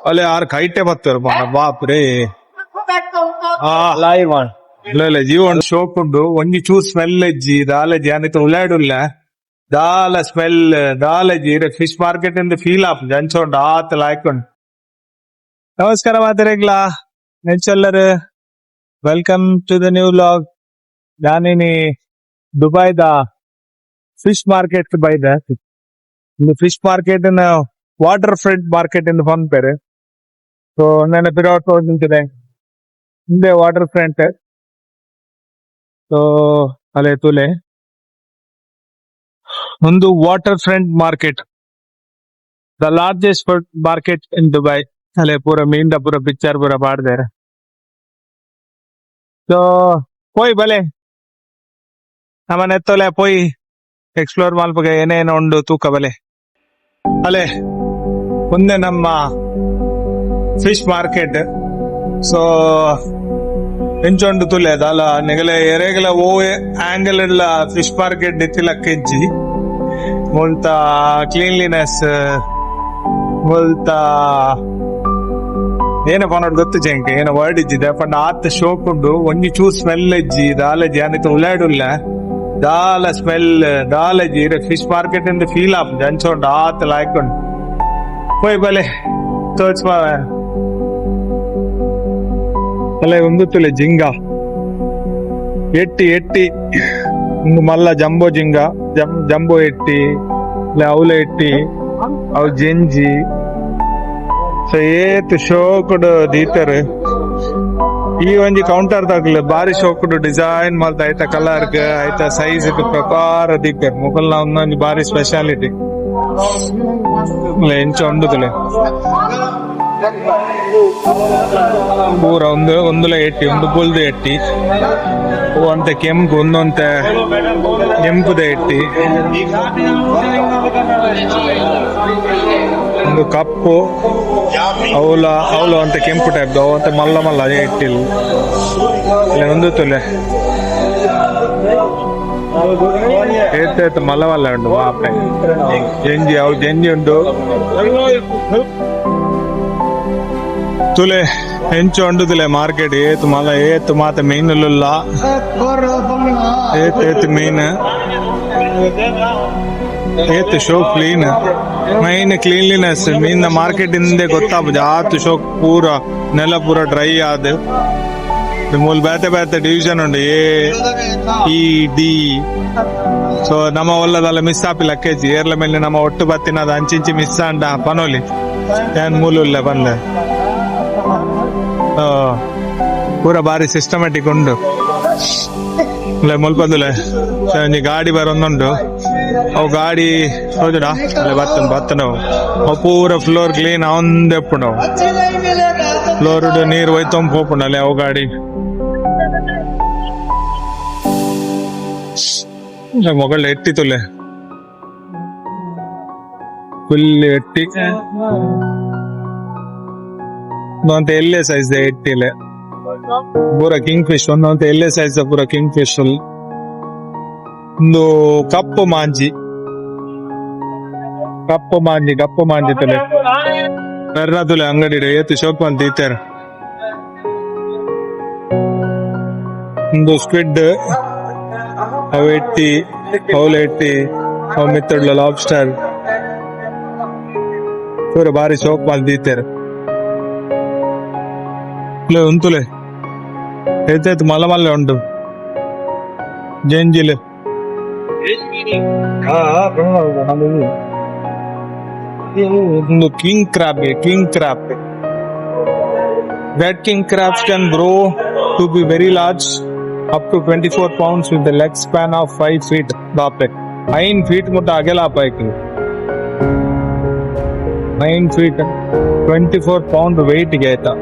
ಅಲ್ಲೇ ಆರ್ ಕೈಟೆ ಬರ್ತಾರೆ ಬಾಪ್ ರೇ ಇಲ್ಲ ಜೀವನ್ ಶೋಕುಂಡು ಒಂಜಿ ಚೂ ಸ್ಮೆಲ್ ಇಜ್ಜಿ ದಾಲಜಿ ಅನಿತ ಉಳ್ಳಾಡುಲ್ಲ ದಾಲ ಸ್ಮೆಲ್ ದಾಲಜಿ ಫಿಶ್ ಮಾರ್ಕೆಟ್ ಇಂದ ಫೀಲ್ ಆಪ್ ಜಂಚೋಂಡು ಆತಲ ಹಾಕೊಂಡು. ನಮಸ್ಕಾರ ಮಾತರೆಗ್ಲಾ ನೆಚ್ಚಲ್ಲರು, welcome to the new vlog. ನಾನಿನಿ ದುಬೈದ ಫಿಶ್ ಮಾರ್ಕೆಟ್ ಬೈದ fish market water front market ಇಂದ ಬಂದ್ಪೇರು. ಸೊ ನನ್ನ ಪಿರಾಟ್ ರೋಡ್ ನಿಂತಿದೆ ಹಿಂದೆ ವಾಟರ್ ಫ್ರಂಟ್. ಸೊ ಅಲೆ ತುಲೆ ಒಂದು water front market, the largest market in Dubai. ಅಲೆ ಪೂರ ಮೀನ್ದ ಪೂರ ಪಿಕ್ಚರ್ ಪೂರ ಪಾಡ್ದಾರೆ. ಸೊ ಪೋಯ್ ಬಲೆ ನಮ್ಮನೆ ಎತ್ತಲೆ ಪೋಯ್ ಎಕ್ಸ್ಪ್ಲೋರ್ ಮಲ್ಪಗೆ ಏನೇನು ಉಂಡು ತೂಕ ಬಲೆ. ಅಲೆ ಮುಂದೆ ನಮ್ಮ ಫಿಶ್ ಮಾರ್ಕೆಟ್. ಸೊ ಎಂಚೊಂಡು ತುಲೆ ದಾಲ ನೆಗಲೆ ಎರೆಗಲ ಓ ಆಂಗಲ್ ಎಲ್ಲ ಫಿಶ್ ಮಾರ್ಕೆಟ್ ನಿತ್ತಿಲ ಕೆಜ್ಜಿ ಮುಲ್ತ ಕ್ಲೀನ್ಲಿನೆಸ್ ಮುಲ್ತ ಏನ ಪನ್ನೋಡು ಗೊತ್ತು ಜಂಕ್ ಏನ ವರ್ಡ್ ಇಜ್ಜಿದೆ ಪಂಡ ಆತ ಶೋಕುಂಡು ಒಂಜಿ ಚೂ ಸ್ಮೆಲ್ ಇಜ್ಜಿ ದಾಲಜಿ ಅನಿತ ಉಳ್ಳಾಡುಲ್ಲ ದಾಲ ಸ್ಮೆಲ್ ದಾಲಜಿ ಫಿಶ್ ಮಾರ್ಕೆಟ್ ಇಂದ ಫೀಲ್ ಆಪ್ ಜಂಚೋಂಡು ಆತಲ ಹಾಕೊಂಡು ಹೋಯ್ ಬಲೆ ತೋಚ್ ಅಲೆ ಒಂದು ತುಲೆ ಜಿಂಗ ಎಟ್ಟಿ ಒಂದು ಮಲ್ಲ ಜಂಬೋ ಜಿಂಗ ಜಂಬೋ ಎಟ್ಟಿ ಅವಲ ಎಟ್ಟಿ ಅವು ಜೆಂಜಿ. ಸೊ ಏತ್ ಶೋಕುಡು ದೀತರು ಈ ಒಂಜಿ ಕೌಂಟರ್ ದಾಗ್ಲ ಬಾರಿ ಶೋಕುಡು ಡಿಸೈನ್ ಮಲ್ತ ಐತ ಕಲರ್ ಐತ ಸೈಜ್ ಪ್ರಕಾರ ದೀಪರ್ ಮೊಗಲ್ನ ಒಂದೊಂದು ಬಾರಿ ಸ್ಪೆಷಾಲಿಟಿ ಎಂಚ ಉಂಡುತ್ತಲೆ ಪೂರ ಒಂದುಲ ಎಟ್ಟಿ ಒಂದು ಪುಲ್ದ ಎಟ್ಟಿ ಒಂತೆ ಕೆಂಪು ಒಂದೊಂತೆ ಕೆಂಪುದ ಎಟ್ಟಿ ಒಂದು ಕಪ್ಪು ಅವಲ ಅಂತ ಕೆಂಪು ಟೈಪ್ ಅವಂತೆ ಮಲ್ಲ ಮಲ್ಲ ಅದೇ ಎಟ್ಟಿಲ್ಲ ಒಂದು ತುಲೆ ಏತ್ ಮಲ್ಲವಲ್ಲ ಉಂಡು ವಾಪೆ ಜಂಜಿ ಅವು ಜಂಜಿ ಉಂಡು ತುಲೆ ಹೆಂಚು ಉಂಡುದಿಲ್ಲ ಮಾರ್ಕೆಟ್ ಏತ್ ಮಲ ಏತ್ ಮಾತ ಮೀನುಲ್ಲ ಏತ್ ಮೀನ್ ಏತ್ ಶೋ ಕ್ಲೀನ್ ಮೈನ್ ಕ್ಲೀನ್ಲಿನೆಸ್ ಮೀನ್ ಮಾರ್ಕೆಟ್ ಇಂದೇ ಗೊತ್ತಾಗ್ಬೋದು ಆತು ಶೋ ಪೂರ ನೆಲ ಪೂರ ಡ್ರೈ ಆದ ಮೂಲ ಬೇತೆ ಡಿವಿಷನ್ ಉಂಡು ಎ ಇ ಡಿ. ಸೊ ನಮ್ಮ ಒಲ್ಲದಲ್ಲ ಮಿಸ್ ಆಪಿಲ್ಲ ಕೆಜಿ ಏರ್ಲ ಮೇಲೆ ನಮ್ಮ ಒಟ್ಟು ಬತ್ತಿನದ ಅಂಚಿಂಚಿ ಮಿಸ್ ಅಂಡ ಪನೋಲಿ ಏನ್ ಮೂಲುಲ್ಲ ಬಂದ ಪೂರ ಬಾರಿ ಸಿಸ್ಟಮ್ಯಾಟಿಕ್ ಉಂಡು ಮುಲ್ಪದುಲೆ ಒಂಜಿ ಗಾಡಿ ಬರೊಂದುಂಡು ಅವು ಗಾಡಿ ಸೋಜುಡ ಅಲ್ಲ ಬತ್ತನವು ಅವು ಪೂರ ಫ್ಲೋರ್ ಕ್ಲೀನ್ ಅವಂದೆಪ್ಪುಂಡು ಫ್ಲೋರ್ ನೀರು ಒಯ್ತೊಂದು ಪೋಪುಂಡು ಅಲ್ಲೇ ಅವು ಗಾಡಿ ಮೊಗಲ್ ಎಟ್ಟಿ ತುಲೆ ಫುಲ್ ಎಟ್ಟಿ ಒಂದಂತ ಎಲ್ಲೇ ಸೈಜ್ ಎಟ್ಟಿಲೆ ಪೂರ ಕಿಂಗ್ ಫಿಶ್ ಒಂದಂತ ಎಲ್ಲೇ ಸೈಜ್ ಪೂರ ಕಿಂಗ್ ಫಿಶ್ ಒಂದು ಕಪ್ಪು ಮಾಂಜಿ ತುಲೆ ಬರ್ರ ತುಲೆ ಅಂಗಡಿ ಏತು ಶೋಪ್ ಅಂತ ಇತ್ತಾರ. ಒಂದು ಸ್ಕ್ವಿಡ್ ಅವು ಎಟ್ಟಿ ಅವಲ ಎಟ್ಟಿ ಅವು ಮಿತ್ತಡ್ಲ ಲಾಬ್ಸ್ಟರ್ ಪೂರ ಬಾರಿ ಶೋಪ್ ಅಂತ ಇತ್ತಾರ. ಉಂತುಲೆ ಏತ್ ಮಲ್ಲ ಮಲ್ಲ ಉಂಟು ಜಂಜಿಲೆ ಒಂದು king crab that king crabs can grow to be very large up to 24 pounds with the leg span of 5 feet. ಬಾಪೆ 9 feet ಮುಟ್ಟ ಅಗಲ ಪಾಯ್ಕು 9 feet 24 pound weight ಗೆ ಆಯ್ತಾ.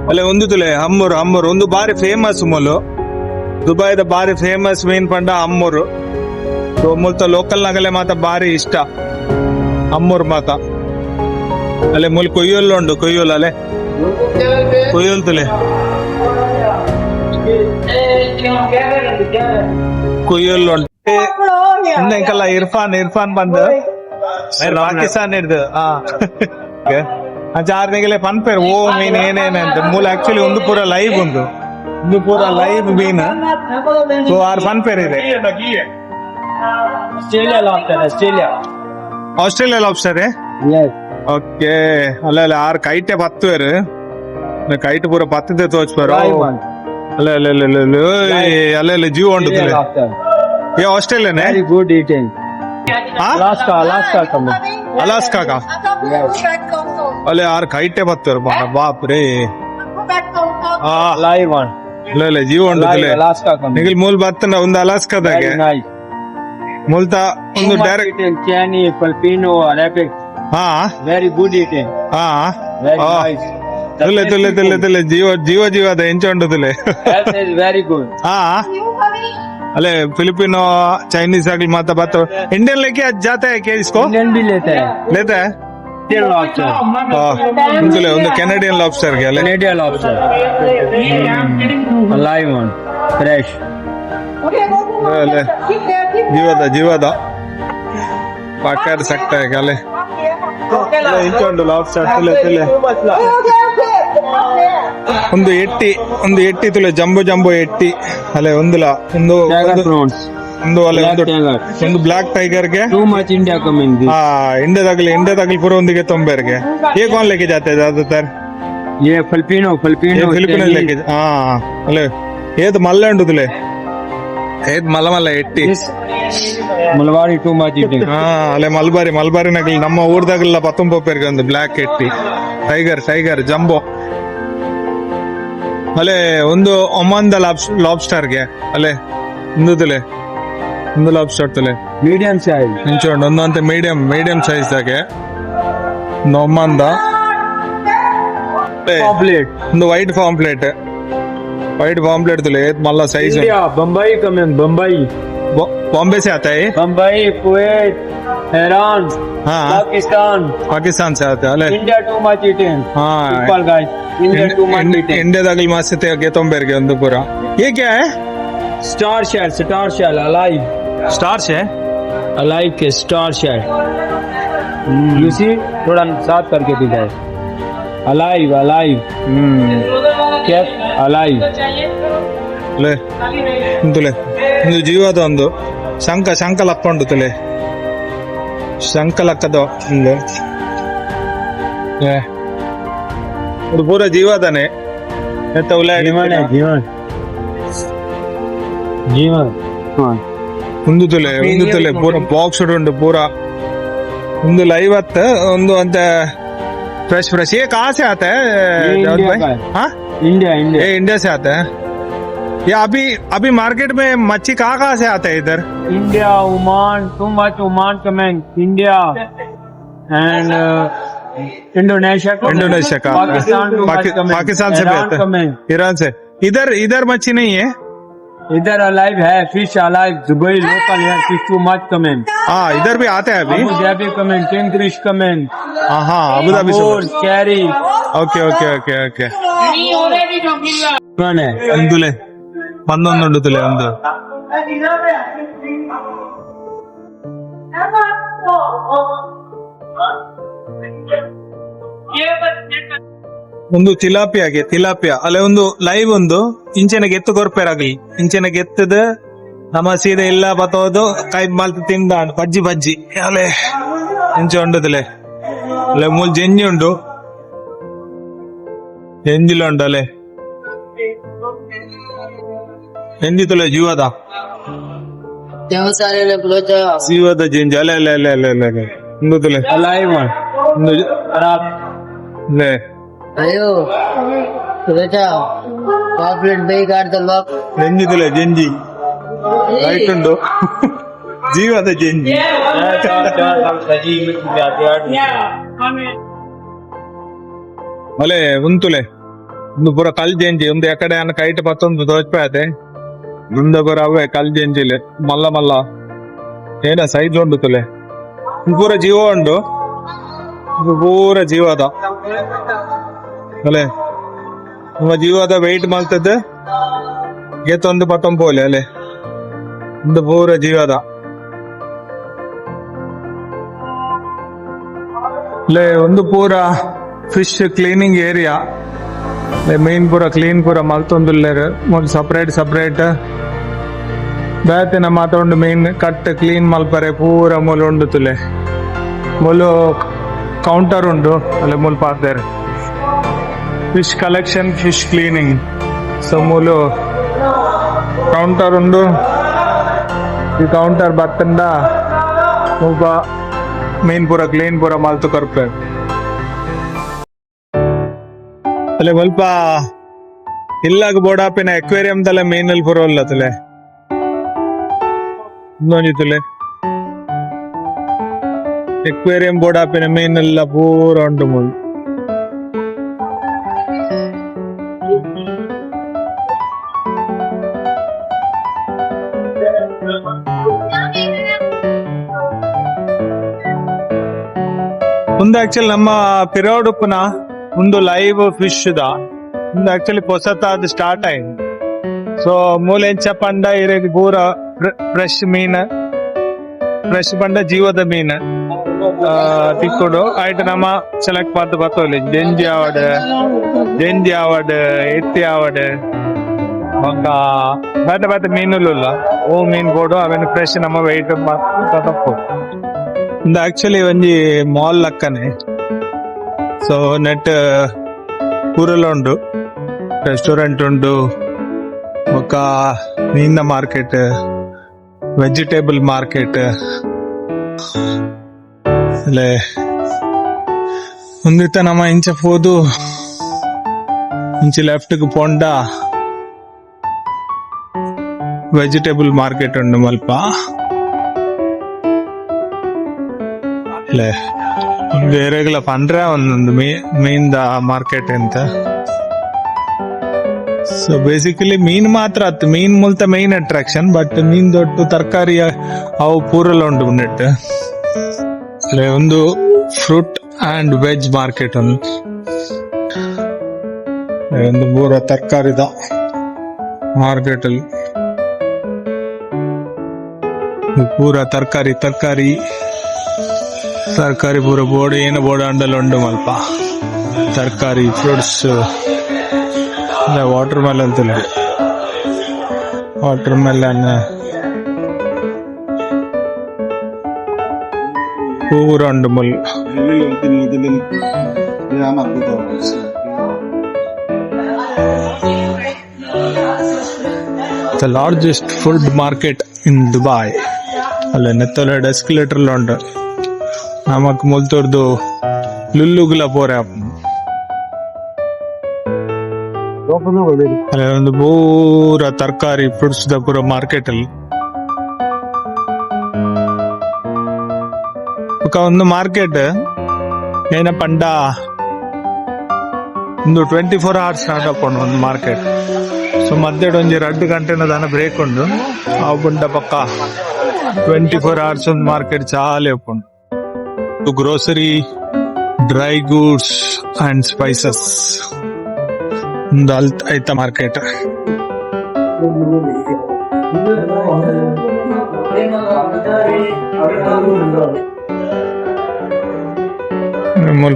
ಅಲ್ಲೇ ಒಂದು ತುಲೆ ಹಮ್ಮೂರು ಒಂದು ಬಾರಿ ಫೇಮಸ್ ಮೊಲು ದುಬೈದ ಬಾರಿ ಫೇಮಸ್ ಮೀನ್ ಪಂಡ ಹಮ್ಮೂರು. ಮುಲ್ತ ಲೋಕಲ್ ನಗಲೆ ಮಾತ ಬಾರಿ ಇಷ್ಟ ಹಮ್ಮೂರು ಮಾತ. ಅಲ್ಲೇ ಮುಲ್ ಕೊಯ್ಯೋಲ್ ಉಂಡು ಕೊಯ್ಯೋಲ್ ಅಲೆ ಕೊಯ್ಯೋಲ್ ತುಲೆ ಕೊಯ್ಯೋಲ್ ಉಂಟು ಇಂಕಲ್ಲ ಇರ್ಫಾನ್ ಬಂದು ಪಾಕಿಸ್ತಾನ ಹಿಡ್ದು ಆರ್ನೆಗೆಲೆ ಪನ್ಪೇರು ಓ ಮೀನ್ ಏನೇನಂತ ಮೂಲ ಆಕ್ಚುಲಿ ಒಂದು ಪೂರ ಲೈವ್ ಮೀನ್ ಸೊ ಆರ್ ಪನ್ಪೇರ್ ಇದೆ ಆಸ್ಟ್ರೇಲಿಯಾ ಲಾಬ್ಸ್ಟರ್ ಓಕೆ ಅಲ್ಲ ಆರ್ ಕೈಟೆ ಪತ್ತುವೇರು ಕೈಟ್ ಪೂರ ಪತ್ತದೆ ತೋಚ್ಪಾರು ಅಲ್ಲ ಜೀವ ಉಂಟು ये ऑस्ट्रेलियन है Very good eating. अलास्का का अले यार काइटे बत्तर बाप रे Live one. ले जीव ಉಂಟು Live Alaska company. ನಿಗಲ್ ಮೂಲ ಬತ್ತನ ಒಂದು ಅಲಾಸ್ಕಾದಾಗೆ Very nice. ಮೂಲತ ಒಂದು Too much direct eating, Chinese, Filipino, Arabic. ಹಾ Very good eating. ಹಾ Very nice. ತುಲೆ ಜೀವದ ಎಂಚ ಉಂಟುಲೆ Health is very good. ಹಾ अले फिलिपिनो चाइनीज आगल माता बात इंडियन लेके आज जाता है क्या इसको Indian भी लेते हैं. लेता है Indian lobster. उनके ಒಂದು ಕೆನಡಿಯನ್ ಲಾಬ್ಸ್ಟರ್ ಗೆ ಅಲ್ಲ Canadian lobster. A live one. Fresh. ಅಲೆ ಜೀವದ ಪಾಕರ್ सकता है ಅಲೆ ಇಂಚೊಂದು ಲಾಬ್ಸ್ಟರ್ ತುಲೆ ಒಂದು ಎಟ್ಟಿ ತುಲೆ ಜಂಬೋ ಎಟ್ಟಿ ಅಲೆ ಒಂದು Tiger prawns. ಅಲೆ Black tiger. ಒಂದು ಬ್ಲಾಕ್ ಟೈಗರ್ ಗೆ Too much India coming. India पूरा ಒಂದಿಗೆ ತೊಂಬೆರ್ಗೆ ये कौन लेके जाते हैं ज्यादातर ये Filipino. ಫಿಲಿಪಿನ Chinese. लेके ಅಲೆ ಏದ್ ಮಲ್ಲ ಉಂಟುಲೆ ಏದ್ ಮಲ್ಲ ಎಟ್ಟಿ Malwari too much eating. ಅಲೆ ಮಲ್ಬಾರಿ ನಗಲ್ ನಮ್ಮ ಊರ್ದಾಗಲ್ಲ ಪತ್ತೊಂಬಪ್ಪೇರ್ಗೆ ಒಂದು ಬ್ಲಾಕ್ ಎಟ್ಟಿ ಟೈಗರ್ ಜಂಬೋ ಅಲೆ ಒಂದು ಒಮನ್ದ ಲಾಬ್ಸ್ಟರ್ಗೆ ಅಲೆ ಒಂದು ಲಾಬ್ಸ್ಟರ್ ತುಲೆ Medium size. ಇಂಚೋಂಡು ಒಂದಂತೆ ಮೀಡಿಯಂ ಸೈಜ್ ದಾಗೆ ಒಂದು ಒಮನ್ದ Complete. ಒಂದು ವೈಟ್ ಪಾಂಪ್ಲೆಟ್ ತುಲೆ ಏತ್ ಮಲ್ಲ size India. Bombay coming. Bombay. Bombay से आता है ये? Bombay, Kuwait, Iran, हाँ Pakistan से आता है अले India too much eating. हाँ People guys. India too much eating. India दागल मासे गेतोंबेर्गे ಒಂದು ಪೂರ ये क्या है Star shell, alive. स्टार्च है Alive के star shell. You see? थोड़ा साफ करके दिखाए. Alive. Yes, alive. ले तुले ಒಂದು ಜೀವದ ಒಂದು ಶಂಕ ಲಕ್ಕ ಉಂಟು ತುಲೆ ಶಂಕ ಲಕ್ಕದ ಒಂದು ಇದು ಪೂರ ಜೀವದಾನೆ ಎತ್ತ ಉಲಾಡಿ जीवन. ಒಂದು ತುಲೆ ಪೂರ ಬಾಕ್ಸ್ ಉಂಟು ಪೂರ ಒಂದು ಲೈವ್ ಒಂದು ಅಂತ फ्रेश ये कहाँ से आता है दाऊद भाई हाँ India. ये इंडिया से आता है ये अभी मार्केट में मच्छी कहाँ से आता है इधर India, Oman, too much Oman coming. India and Indonesia का Pakistan too much coming. Pakistan से भी Iran आता coming. है ईरान से इधर मच्छी नहीं है इधर alive है, fish alive. Dubai local है, fish too much coming. हाँ इधर भी आता है अभी Abu Dhabi coming, Kingfish coming. हाँ अबू धाबी से Amur, Kerry. ओके कौन है? अंदुले ಒಂದೊಂದು ತುಲೆ ಒಂದು ಒಂದು ತಿಲಾಪಿಯಾ ಅಲ್ಲೇ ಒಂದು ಲೈವ್ ಒಂದು ಇಂಚೆನಗೆ ಎತ್ತು ಕೊರ್ಪೇರಾಗ್ಲಿ ಇಂಚೆನಗೆ ಎತ್ತದ ನಮ್ಮ ಸೀದೆ ಇಲ್ಲ ಬತ್ತೋದು ಕೈ ಮಾಲ್ತು ತಿಂದ ಬಜ್ಜಿ ಅಲ್ಲೇ ಇಂಚೆ ಉಂಟುದಲೆ ಅಲ್ಲೇ ಮೂಲ್ ಜೆಂಜಿ ಉಂಟು ಎಂಜಿಲುಂಟು ಅಲ್ಲೇ ಎಂಜಿ ತುಲೆ ಜೀವದ ಜೆಂಜಿ ಅಲ್ಲೇ ಒಂದು ತುಲೆ Alive one. ಒಂದು ಲೇ ಅಯ್ಯೋ ಸುರೇಶ ಪಾಪ್ಲೆಟ್ ಬೇಕಾಡ್ತಲ್ವಾ ಜೆಂಜಿ ರೈಟ್ ಉಂಟು ಜೀವದ ಜೆಂಜಿ ಅಲೆ ಉಂತುಲೆ ಒಂದು ಪೂರ ಕಲ್ ಜೆಂಜಿ ಒಂದು ಎಕಡೆ ಅನ್ನ ಕೈಟ್ ಪತ್ತೊಂದು ತೋಚ್ಪಾಯತೆ ಮುಂದೆ ಪೂರ ಅವೇ ಕಲ್ ಜೆಂಜಿಲೆ ಮಲ್ಲ ಏನ ಸೈಜ್ ಉಂಟು ತುಲೆ ಪೂರ ಜೀವ ಉಂಟು ಪೂರ ಜೀವದ ಅಲೆ ನಮ್ಮ ಜೀವದ ವೆಯ್ಟ್ ಮಾಡ್ತದೆ ಗೆತ್ತೊಂದು ಪತ್ತೊಂದು ಪೋಲೆ ಅಲೆ ಒಂದು ಪೂರ ಜೀವದ ಲೇ ಒಂದು ಪೂರ ಫಿಶ್ ಕ್ಲೀನಿಂಗ್ ಏರಿಯಾ ಮೀನ್ ಪೂರ ಕ್ಲೀನ್ ಪೂರ ಮಲ್ತೊಂದುಲ್ಲೇರ್ ಒಂದು ಸಪ್ರೇಟ್ ಬೇತೆನ ಮಾತಾಡು ಮೀನ್ ಕಟ್ ಕ್ಲೀನ್ ಮಲ್ಪರೆ ಪೂರ ಮೂಲು ಉಂಡು ತುಲೆ ಮೂಲು ಕೌಂಟರ್ ಉಂಡು ಅಲ್ಲ ಮೂಲು ಪಾರ್ದೇರ್ fish collection fish cleaning so ಮೂಲು ಕೌಂಟರ್ ಉಂಡು ಈ ಕೌಂಟರ್ ಬತ್ತಂಡ ಒಬ್ಬ ಮೀನ್ ಪೂರ ಕ್ಲೀನ್ ಪೂರ ಮಲ್ತು ಕೊರ್ಪೆ ಅಲ್ಲೇ ಸ್ವಲ್ಪ ಇಲ್ಲಾಗ ಬೋಡಾಪಿನ ಎಕ್ವೇರಿಯಂ ತಲೆ ಮೀನಲ್ಲಿ ಪೂರ ಇಲ್ಲ ತಲೆ ನೋಂಜಿತುಲೆ ಎಕ್ವೇರಿಯಂ ಬೋಡಾಪಿನ ಮೀನೆಲ್ಲ ಪೂರ ಉಂಟು ಮೂಲ ಮುಂದೆ ಆಕ್ಚುಲಿ ನಮ್ಮ ಪಿರೋಡ್ ಉಪ್ಪನ ಒಂದು ಲೈವ್ ಫಿಶ್ ದ ಮುಂದೆ ಆಕ್ಚುಲಿ ಹೊಸತಾದ ಸ್ಟಾರ್ಟ್ ಆಯ್ತು ಸೊ ಮೂಲ ಎಂಚ ಪಂಡ ಇರಗೆ ಪೂರ ಫ್ರೆಶ್ ಮೀನ್ ಫ್ರೆಶ್ ಪಂಡ ಜೀವದ ಮೀನ್ ತಿಕ್ಕೊಂಡು ಆಯ್ತು ನಮ್ಮ ಸೆಲೆಕ್ಟ್ ಮಾಡ್ತು ಬರ್ತವಲ್ಲಿ ಜಂಜಿ ಆವಡ್ ಎತ್ತಿ ಆವಡ್ ಒಂದ ಬೇತೆ ಮೀನುಲ್ಲ ಓ ಮೀನ್ ಕೊಡು ಅವೇನು ಫ್ರೆಶ್ ನಮ್ಮ ವೆಯ್ಟ್ ತಪ್ಪು ಇಂದ ಆಕ್ಚುಲಿ ಒಂಜಿ ಮಾಲ್ ಲಕ್ಕನೆ ಸೊ ನೆಟ್ ಪೂರಲ ಉಂಡು ರೆಸ್ಟೋರೆಂಟ್ ಉಂಡು ಬೊಕ್ಕ ಮೀನಿನ ಮಾರ್ಕೆಟ್ ವೆಜಿಟೇಬಲ್ ಮಾರ್ಕೆಟ್ ಅಲ್ಲೇ ಒಂದಿತ್ತ ನಮ್ಮ ಇಂಚ ಹೋದು ಇಂಚಿ ಲೆಫ್ಟ್ಗೆ ಪೊಂಡ ವೆಜಿಟೇಬಲ್ ಮಾರ್ಕೆಟ್ ಉಂಡು ಮಲ್ಪ ಅಲ್ಲೇ ಬೇರೆಗಳ ಪಂಡ್ರೆ ಒಂದೊಂದು ಮೀನ್ದ ಮಾರ್ಕೆಟ್ ಅಂತ ಸೊ ಬೇಸಿಕಲಿ ಮೀನ್ ಮಾತ್ರ ಆತು ಮೀನ್ ಮೂಲತ ಮೈನ್ ಅಟ್ರಾಕ್ಷನ್ ಬಟ್ ಮೀನ್ ದೊಡ್ಡ ತರಕಾರಿ ಅವು ಪೂರಲ್ಲ ಉಂಟು ನೆಟ್ ಅಲ್ಲೇ ಒಂದು ಫ್ರೂಟ್ ಅಂಡ್ ವೆಜ್ ಮಾರ್ಕೆಟ್ ಒಂದು ಪೂರ ತರಕಾರಿದ ಮಾರ್ಕೆಟ್ ಅಲ್ಲಿ ಪೂರ ತರಕಾರಿ ಪೂರ ಬೋರ್ಡ್ ಏನು ಬೋರ್ಡ್ ಅಂಡಲ್ ಉಂಡು ಮಲ್ಪ ತರಕಾರಿ ಫ್ರೂಟ್ಸ್ ವಾಟರ್ ಮೆಲನ್ ಪೂರ ಉಂಡು ಮುಲ್ the largest food market in Dubai ಅಲ್ಲ ನೆತ್ತೊಲೆ ಎಸ್ಕಲೇಟರ್ ಉಂಟು ನಮಕ್ ಮುಲ್ತೋರ್ದು ಲುಲ್ಲುಗುಲ ಪೋರೆ ಅಲ್ಲ ಒಂದು ಪೂರ ತರಕಾರಿ ಫ್ರೂಟ್ಸ್ ದ ಪೂರ ಮಾರ್ಕೆಟ್ ಅಲ್ಲಿ ಒಂದು ಮಾರ್ಕೆಟ್ ಏನ ಪಂಡ ಒಂದು 24 hours ಸ್ಟಾರ್ಟ್ ಹಾಕೊಂಡು ಒಂದು ಮಾರ್ಕೆಟ್ ಸೊ ಮಧ್ಯಾಹ್ನ ಒಂಜಿ 2 ಗಂಟೆನ ದಾನ ಬ್ರೇಕ್ ಉಂಡು ಅವು ಪುಂಡ ಪಕ್ಕ 24 hours ಒಂದು ಮಾರ್ಕೆಟ್ ಚಾಲೆ ಉಪ್ಪುಂಡು grocery dry goods and spices ಒಂದು ಐತ ಮಾರ್ಕೆಟ್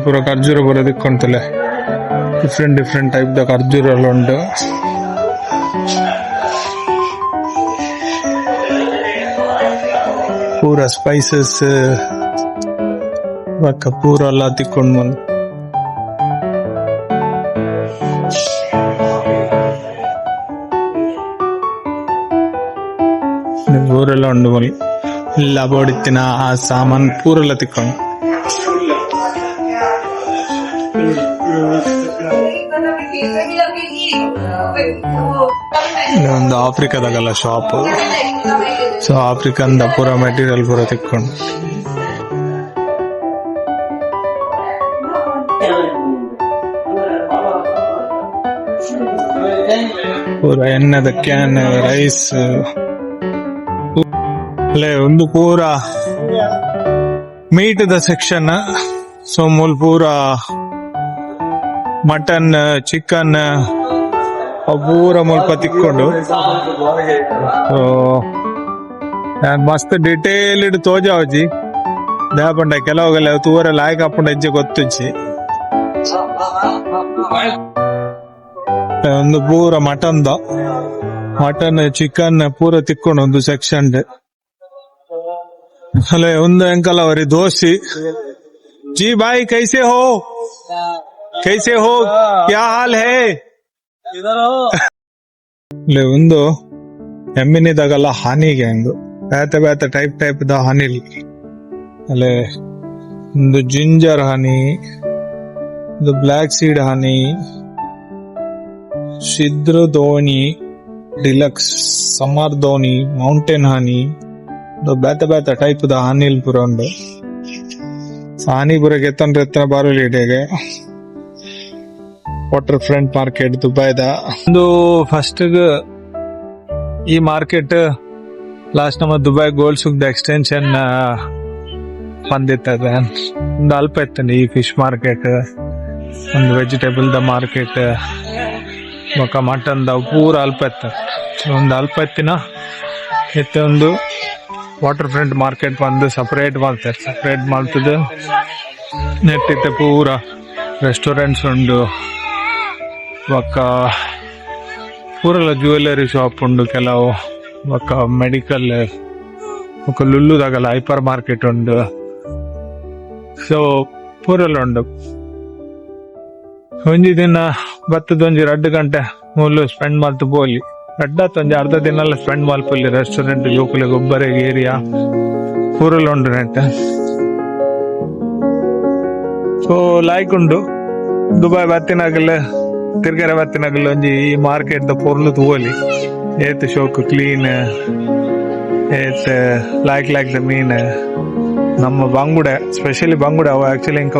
ಪೂರ ಖರ್ಜೂರ ಪೂರ ದಿಕ್ಕೊಂತಲೆ ಡಿಫ್ರೆಂಟ್ ಟೈಪ್ ದ ಖರ್ಜೂರ ಎಲ್ಲ ಉಂಟು ಪೂರ ಸ್ಪೈಸಸ್ ಪೂರ ಎಲ್ಲ ತಿಕ್ಕೊಂಡು ಬಂದು ಊರೆಲ್ಲ ಉಂಡು ಮಲ್ ಎಲ್ಲ ಬೋಡಿತ್ತಿನ ಆ ಸಾಮಾನ್ ಪೂರೆಲ್ಲ ತಿಕ್ಕೊಂಡು ಒಂದು ಆಫ್ರಿಕಾದಾಗಲ್ಲ ಶಾಪ್ ಸೊ ಆಫ್ರಿಕನ್ದ ಪೂರ ಮೆಟೀರಿಯಲ್ ಪೂರ ತಿಕ್ಕೊಂಡು ಪೂರ ಎಣ್ಣೆದ ಕ್ಯಾನ್ ರೈಸ್ ಅಲ್ಲೇ ಒಂದು ಪೂರ ಮೀಟ್ ದ ಸೆಕ್ಷನ್ ಸೊ ಮೂಲ್ ಪೂರ ಮಟನ್ ಚಿಕನ್ ಪೂರ ಮುಲ್ಪ ತಿಕ್ಕೊಂಡು ಮಸ್ತ್ ಡಿಟೇಲ್ಡ್ ತೋಜಾವಜಿ ದೇಪಂಡ ಕೆಲವುಗಳ ತೂರ ಲಾಯಕ್ ಹಾಪುಂಡ ಹೆಜ್ಜೆ ಗೊತ್ತುಚ್ಚಿ ಒಂದು ಪೂರ ಮಟನ್ ಚಿಕನ್ ಪೂರ ತಿಕ್ಕೊಂಡು ಒಂದು ಸೆಕ್ಷನ್ ಅಲ್ಲೇ ಒಂದು ಅಂಕಲ್ ಅವರಿ ದೋಸಿ जी भाई कैसे हो क्या हाल है ले ಒಂದು ಎಮ್ಮಿನಿದಾಗಲ್ಲ ಹಾನಿಗೆ ಒಂದು ಬೇತೆ ಟೈಪ್ ದ ಹನಿ ಅಲ್ಲೇ ಒಂದು ಜಿಂಜರ್ ಹನಿ, ಒಂದು black seed honey, sidr honey deluxe, summer honey, mountain honey, ಬೇತೆ ಟೈಪ್ ದ ಹನಿಲ್ ಪುರ ಉಂಡು. ಹಾನಿ ಪುರಕ್ಕೆ ಎತ್ತನ ಬಾರುಲಿ ಇಡೆಗೆ ವಾಟರ್ ಫ್ರಂಟ್ ಮಾರ್ಕೆಟ್ ದುಬೈದ ಒಂದು ಫಸ್ಟ್ ಈ ಮಾರ್ಕೆಟ್ ಲಾಸ್ಟ್ ನಮ್ಮ ದುಬೈ ಗೋಲ್ಡ್ ಸುಕ್ ಎಕ್ಸ್ಟೆನ್ಷನ್ ಬಂದಿರ್ತದೆ. ಒಂದು ಅಲ್ಪ ಇರ್ತದೆ ಈ ಫಿಶ್ ಮಾರ್ಕೆಟ್, ಒಂದು ವೆಜಿಟೇಬಲ್ ದ ಮಾರ್ಕೆಟ್, ಮಟನ್ ದ ಪೂರ ಅಲ್ಪ ಇರ್ತದೆ. ಒಂದು ಅಲ್ಪ ಎತ್ತಿನ ಒಂದು ವಾಟರ್ ಫ್ರಂಟ್ ಮಾರ್ಕೆಟ್ ಬಂದು ಸಪರೇಟ್ ಮಾಡ್ತದೆ. ನೆಟ್ಟಿತ್ತೆ ಪೂರ ರೆಸ್ಟೋರೆಂಟ್ಸ್ ಉಂಡು, ಪೂರಲ್ಲ ಜ್ಯುವೆಲ್ಲರಿ ಶಾಪ್ ಉಂಡು, ಕೆಲವು ಮೆಡಿಕಲ್ ಲುಲ್ಲುದಾಗಲ್ಲ ಹೈಪರ್ ಮಾರ್ಕೆಟ್ ಉಂಡು. ಸೊ ಪೂರಲ್ಲ ಉಂಡು. ಒಂಜಿ ದಿನ ಬತ್ತದೊಂಜಿ 2 ಗಂಟೆ ಮೂಲು ಸ್ಪೆಂಡ್ ಮಾಡ್ತು ಬೋಲಿ ಒಂಜಿ ಅರ್ಧ ದಿನ ಎಲ್ಲ ಸ್ಪೆಂಡ್ ಮಾಡ್ಪಲ್ಲಿ ರೆಸ್ಟೋರೆಂಟ್ ಜೋಕುಲೆ ಗೊಬ್ಬರಿಗೆ ಏರಿಯಾ ಪೂರಲ್ಲ ಉಂಡು ನೆಟ್. ಸೊ ಲಾಯ್ಕ್ ಉಂಡು ದುಬೈ ಬತ್ತಿನಾಗಲ್ಲ ತಿರ್ಗರೆ ಬತ್ತಿನಾಗಲ್ಲ ಒಂಜಿ ಈ ಮಾರ್ಕೆಟ್ ದ ಪೊರ್ಲು ತೂವಲಿ ಏತ್ ಶೋಕ್ ಕ್ಲೀನ್ ಏತ್ ಲಾಯ್ಕ್ ದ ಮೀನ್ ನಮ್ಮ ಬಂಗುಡೆ ಸ್ಪೆಷಲಿ ಬಂಗುಡೆ ಅವು ಆಕ್ಚುಲಿ ಇಂಕ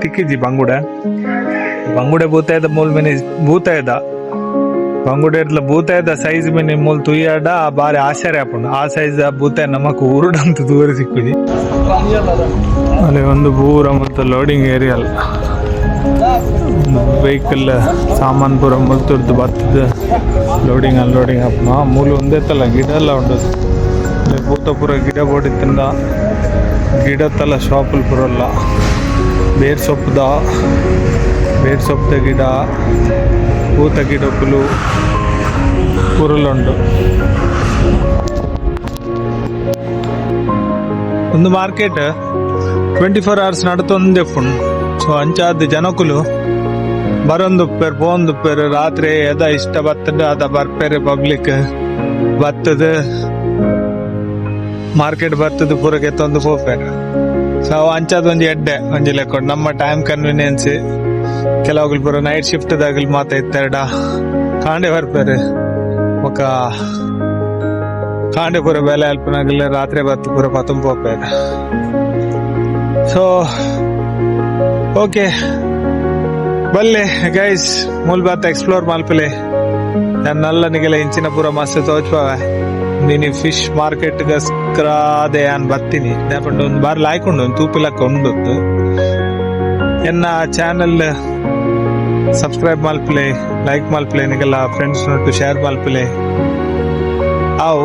ತಿಕ್ಕಿಜಿ ಬಂಗುಡೆ ಭೂತಾಯದ ಮೂಲ್ ಮಿನಿ ಭೂತಾಯದ ಬಂಗುಡೆರ್ಲ ಭೂತಾಯದ ಸೈಜ್ ಮಿನಿ ಮೂಲ್ ತುಯ್ಯಾಡ ಬಾರಿ ಆಶ್ಚರ್ಯ ಆಪುಂಡು. ಆ ಸೈಜ್ ಭೂತಾಯ ನಮಕ್ ಉರುಡಂತ ದೂರ ಸಿಕ್ಕುಜಿ. ಅಲ್ಲಿ ಒಂದು ಪೂರ ಮತ್ತು ಲೋಡಿಂಗ್ ಏರಿಯಾ ಅಲ್ಲ ವೆಹಿಕಲ್ ಸಾಮಾನ್ ಪೂರ ಮುಲ್ತುರ್ದು ಬತ್ತದ ಲೋಡಿಂಗ್ ಅನ್ಲೋಡಿಂಗ್ ಆಪುನ ಮೂಲು ಒಂದೇತಲ್ಲ ಗಿಡ ಎಲ್ಲ ಉಂಡು. ಭೂತ ಪೂರ ಗಿಡ ಬೋಡಿತ್ತಿಂದ ಗಿಡತ್ತಲ್ಲ ಶಾಪಲ್ ಪುರಲ್ಲ ಬೇರ್ ಸೊಪ್ಪುದ ಗಿಡ, ಭೂತ ಗಿಡಕ್ಕಲು ಪುರಲುಂಡು. ಒಂದು ಮಾರ್ಕೆಟ್ 24 hours ನಡತೊಂದೆ ಪುಂಡು. ಸೊ ಅಂಚಾದ ಜನಕುಲು ಬರೊಂದುಪ್ಪೇರು ಪೋಂದುಪ್ಪೇರು ರಾತ್ರಿ ಎದ ಇಷ್ಟ ಬರ್ತದೆ ಅದ ಬರ್ಪೇರು ಪಬ್ಲಿಕ್ ಬತ್ತದ ಮಾರ್ಕೆಟ್ ಬರ್ತದ ಪೂರಕ್ಕೆ ಎತ್ತೊಂದು ಹೋಗ್ಪೇರು. ಸೊ ಅಂಚಾದ ಒಂಜಿ ಎಡ್ಡೆ ಒಂಜಿ ಲೆಕ್ಕೊಂಡು ನಮ್ಮ ಟೈಮ್ ಕನ್ವೀನಿಯನ್ಸ್ ಕೆಲವುಗಳು ಪೂರ ನೈಟ್ ಶಿಫ್ಟ್ ದಾಗಲ್ ಮಾತ ಇತ್ತೆರಡ ಕಾಂಡೆ ಬರ್ಪೇರು ಕಾಂಡೆ ಪೂರ ಬೆಲೆ ಅಲ್ಪನಾಗಲ್ಲ ರಾತ್ರಿ ಬತ್ತು ಪೂರ ಪತಂಪ ಹೋಗ್ಪೇರು. ಸೊ ಓಕೆ ಬಲ್ಲೆ ಗೈಸ್ ಮೂಲ್ ಬಾತ್ ಎಕ್ಸ್ಪ್ಲೋರ್ ಮಾಲ್ಪಲೆ ನನ್ನಲ್ಲನಿಗೆಲ್ಲ ಇಂಚಿನ ಪೂರ ಮಸ್ತ್ ತೋಚ್ಪಾವೆ. ನೀನು ಫಿಶ್ ಮಾರ್ಕೆಟ್ ಗಸ್ಕರಾದೆ ಅನ್ ಬರ್ತೀನಿ ದಾಪಂಡು ಒಂದು ಬಾರಿ ಲಾಯ್ಕೊಂಡು ಒಂದು ತೂಪಿಲಕ್ಕ ಉಂಡು ಎನ್ನ ಚಾನಲ್ ಸಬ್ಸ್ಕ್ರೈಬ್ ಮಾಲ್ಪಲೆ, ಲೈಕ್ ಮಾಲ್ಪಲೆ, ನಿಗೆಲ್ಲ ಫ್ರೆಂಡ್ಸ್ ನೋಟು ಶೇರ್ ಮಾಲ್ಪಲೆ. ಅವು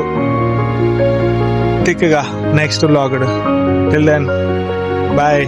ತಿಕ್ಕಗ ನೆಕ್ಸ್ಟ್ ವ್ಲಾಗ್ ಟಿಲ್ ದೆನ್ ಬಾಯ್.